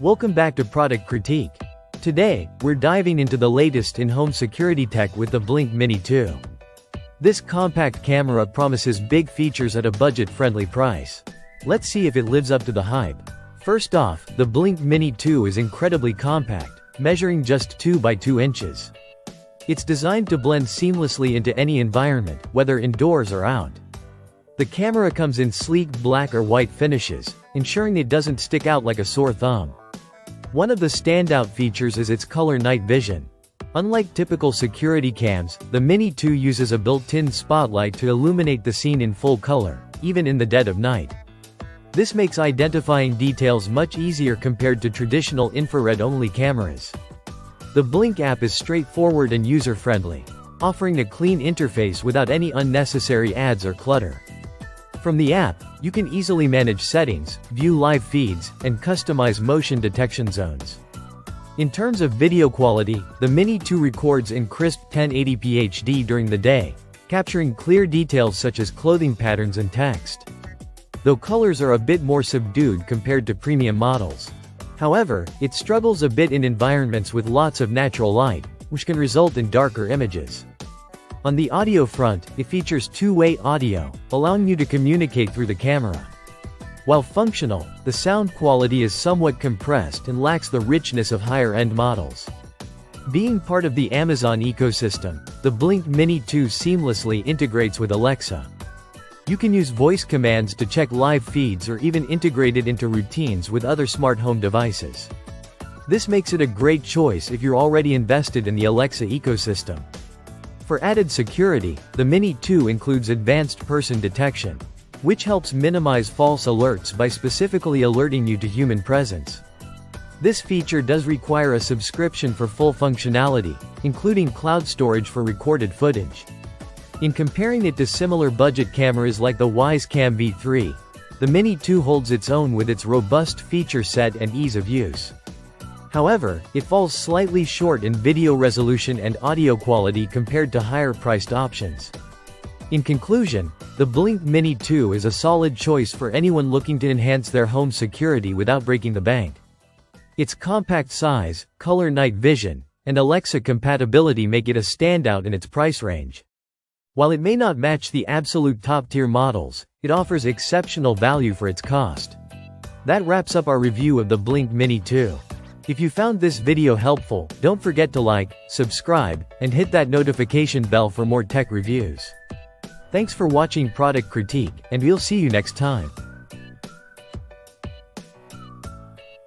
Welcome back to Product Critique. Today, we're diving into the latest in home security tech with the Blink Mini 2. This compact camera promises big features at a budget-friendly price. Let's see if it lives up to the hype. First off, the Blink Mini 2 is incredibly compact, measuring just 2 by 2 inches. It's designed to blend seamlessly into any environment, whether indoors or out. The camera comes in sleek black or white finishes, ensuring it doesn't stick out like a sore thumb. One of the standout features is its color night vision. Unlike typical security cams, the Mini 2 uses a built-in spotlight to illuminate the scene in full color, even in the dead of night. This makes identifying details much easier compared to traditional infrared-only cameras. The Blink app is straightforward and user-friendly, offering a clean interface without any unnecessary ads or clutter. From the app, you can easily manage settings, view live feeds, and customize motion detection zones. In terms of video quality, the Mini 2 records in crisp 1080p HD during the day, capturing clear details such as clothing patterns and text. Though colors are a bit more subdued compared to premium models. However, it struggles a bit in environments with lots of natural light, which can result in darker images. On the audio front, it features two-way audio, allowing you to communicate through the camera. While functional, the sound quality is somewhat compressed and lacks the richness of higher-end models. Being part of the Amazon ecosystem, the Blink Mini 2 seamlessly integrates with Alexa. You can use voice commands to check live feeds or even integrate it into routines with other smart home devices. This makes it a great choice if you're already invested in the Alexa ecosystem. For added security, the Mini 2 includes advanced person detection, which helps minimize false alerts by specifically alerting you to human presence. This feature does require a subscription for full functionality, including cloud storage for recorded footage. In comparing it to similar budget cameras like the Wyze Cam V3, the Mini 2 holds its own with its robust feature set and ease of use. However, it falls slightly short in video resolution and audio quality compared to higher-priced options. In conclusion, the Blink Mini 2 is a solid choice for anyone looking to enhance their home security without breaking the bank. Its compact size, color night vision, and Alexa compatibility make it a standout in its price range. While it may not match the absolute top-tier models, it offers exceptional value for its cost. That wraps up our review of the Blink Mini 2. If you found this video helpful, don't forget to like, subscribe, and hit that notification bell for more tech reviews. Thanks for watching Product Critique, and we'll see you next time.